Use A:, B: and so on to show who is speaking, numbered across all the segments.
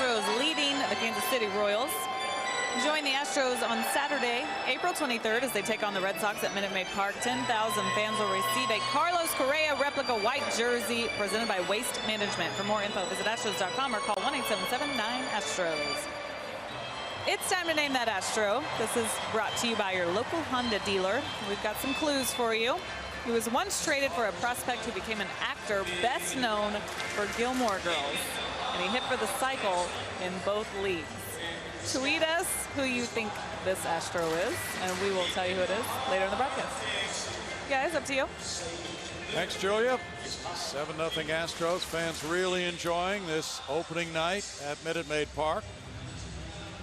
A: Astros leading the Kansas City Royals. Join the Astros on Saturday, April 23rd, as they take on the Red Sox at Minute Maid Park. 10,000 fans will receive a Carlos Correa replica white jersey presented by Waste Management. For more info, visit Astros.com or call 1-877-9-ASTROS. It's time to name that Astro. This is brought to you by your local Honda dealer. We've got some clues for you. He was once traded for a prospect who became an actor best known for Gilmore Girls, and he hit for the cycle in both leagues. Tweet us who you think this Astro is, and we will tell you who it is later in the broadcast. Guys, up to you.
B: Thanks, Julia. 7-0 Astros. Fans really enjoying this opening night at Minute Maid Park.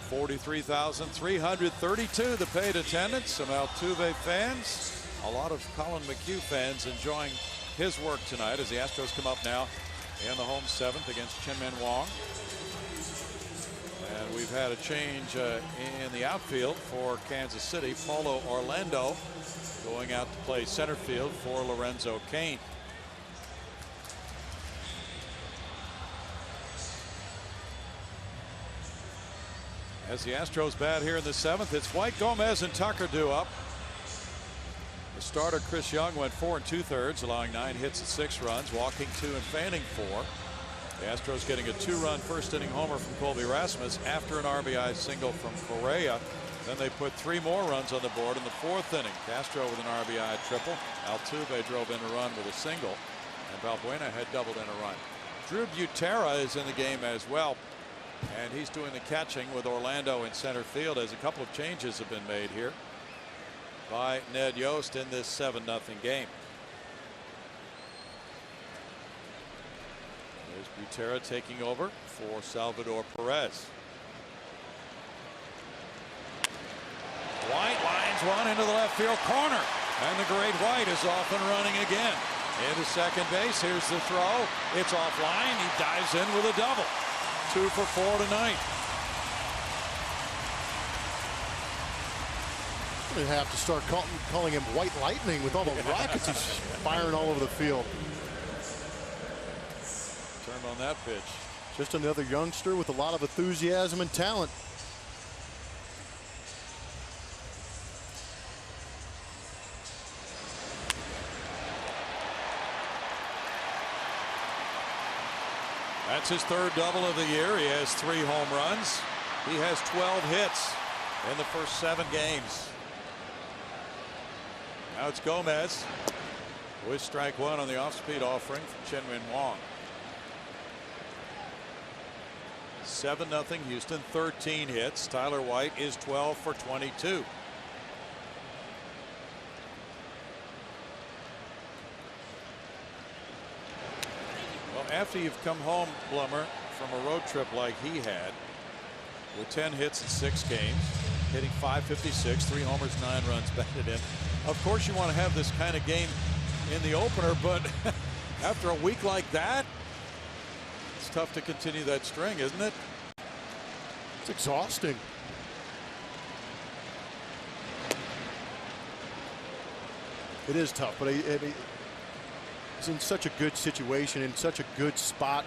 B: 43,332 the paid attendance. Some Altuve fans. A lot of Colin McHugh fans enjoying his work tonight as the Astros come up now in the home 7th against Chen-Min Wong. And we've had a change in the outfield for Kansas City. Paulo Orlando going out to play center field for Lorenzo Cain. As the Astros bat here in the 7th, it's White, Gomez, and Tucker due up. The starter Chris Young went 4 2/3, allowing 9 hits and 6 runs, walking 2 and fanning 4. The Astros getting a 2-run first-inning homer from Colby Rasmus after an RBI single from Correa. Then they put 3 more runs on the board in the 4th inning. Castro with an RBI triple. Altuve drove in a run with a single, and Valbuena had doubled in a run. Drew Butera is in the game as well, and he's doing the catching with Orlando in center field as a couple of changes have been made here by Ned Yost in this 7-0 game. There's Butera taking over for Salvador Perez. White lines one into the left field corner, and the great White is off and running again. Into second base. Here's the throw. It's offline. He dives in with a double. 2 for 4 tonight.
C: They have to start calling him White Lightning with all the rockets he's firing all over the field.
B: Turned on that pitch.
C: Just another youngster with a lot of enthusiasm and talent.
B: That's his 3rd double of the year. He has 3 home runs. He has 12 hits in the first 7 games. Now it's Gomez with strike 1 on the off-speed offering from Chen-Min Wong. 7-0 Houston, 13 hits. Tyler White is 12 for 22. Well, after you've come home, Blummer, from a road trip like he had, with 10 hits in 6 games, hitting .556, 3 homers, 9 runs batted in. Of course, you want to have this kind of game in the opener, but after a week like that, it's tough to continue that string, isn't it?
C: It's exhausting. It is tough, but he's in such a good situation, in such a good spot.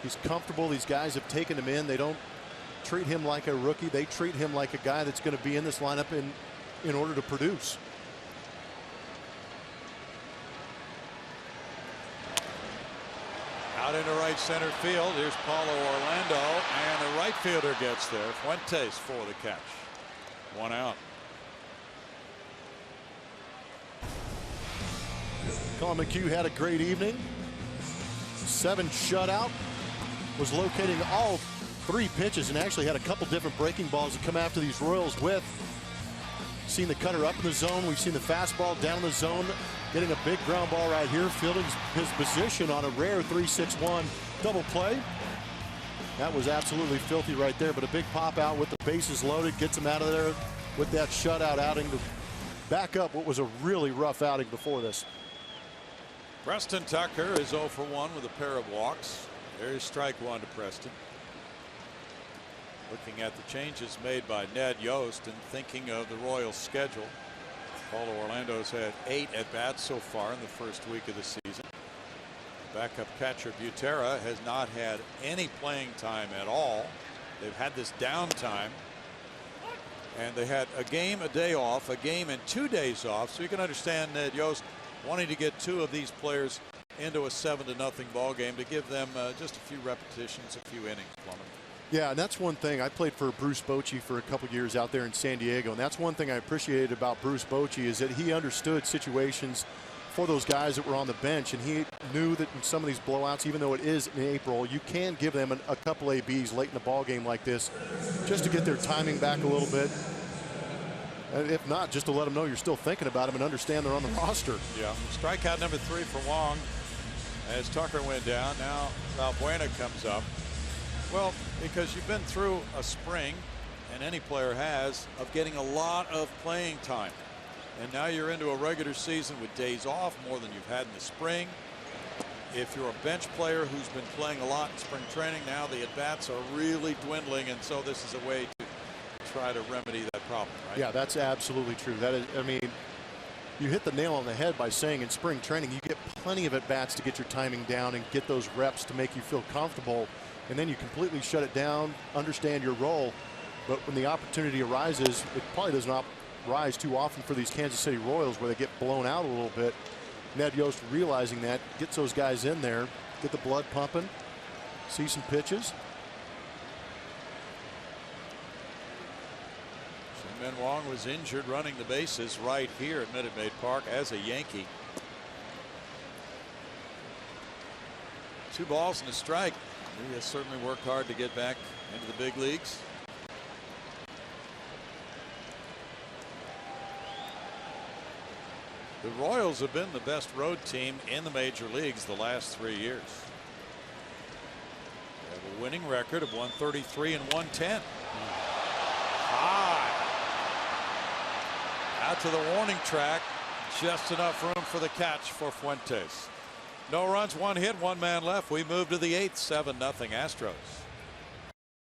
C: He's comfortable. These guys have taken him in. They don't treat him like a rookie. They treat him like a guy that's going to be in this lineup in order to produce.
B: Out into right center field. Here's Paulo Orlando, and the right fielder gets there. Fuentes for the catch. 1 out.
C: Colin McHugh had a great evening. 7 shutout. Was locating all 3 pitches and actually had a couple different breaking balls to come after these Royals with. Seen the cutter up in the zone. We've seen the fastball down in the zone. Getting a big ground ball right here. Fielding his position on a rare 3-6-1 double play. That was absolutely filthy right there, but a big pop out with the bases loaded. Gets him out of there with that shutout outing to back up what was a really rough outing before this.
B: Preston Tucker is 0 for 1 with a pair of walks. There's strike 1 to Preston. Looking at the changes made by Ned Yost and thinking of the Royals schedule. Paulo Orlando's had 8 at-bats so far in the first week of the season. Backup catcher Butera has not had any playing time at all. They've had this downtime. And they had a game, a day off, a game and 2 days off. So you can understand Ned Yost wanting to get 2 of these players into a 7-0 ball game to give them just a few repetitions, a few innings. Plummer.
C: Yeah, and that's one thing. I played for Bruce Bochy for a couple years out there in San Diego, and that's one thing I appreciated about Bruce Bochy is that he understood situations for those guys that were on the bench, and he knew that in some of these blowouts, even though it is in April, you can give them a couple ABs late in the ball game like this just to get their timing back a little bit. And if not, just to let them know you're still thinking about them and understand they're on the roster.
B: Yeah, strikeout number 3 for Wong as Tucker went down. Now Valbuena comes up. Well, because you've been through a spring, and any player has, of getting a lot of playing time. And now you're into a regular season with days off, more than you've had in the spring. If you're a bench player who's been playing a lot in spring training, now the at-bats are really dwindling, and so this is a way to try to remedy that problem, right?
C: Yeah, that's absolutely true. That is, I mean, you hit the nail on the head by saying in spring training you get plenty of at-bats to get your timing down and get those reps to make you feel comfortable, and then you completely shut it down, understand your role. But when the opportunity arises, it probably does not rise too often for these Kansas City Royals where they get blown out a little bit. Ned Yost realizing that, gets those guys in there, get the blood pumping, see some pitches.
B: Min Wong was injured running the bases right here at Minute Maid Park as a Yankee. 2 balls and a strike. He has certainly worked hard to get back into the big leagues. The Royals have been the best road team in the major leagues the last 3 years. They have a winning record of 133 and 110. High. Out to the warning track. Just enough room for the catch for Fuentes. No runs, 1 hit, 1 man left. We move to the 8th, 7-0 Astros.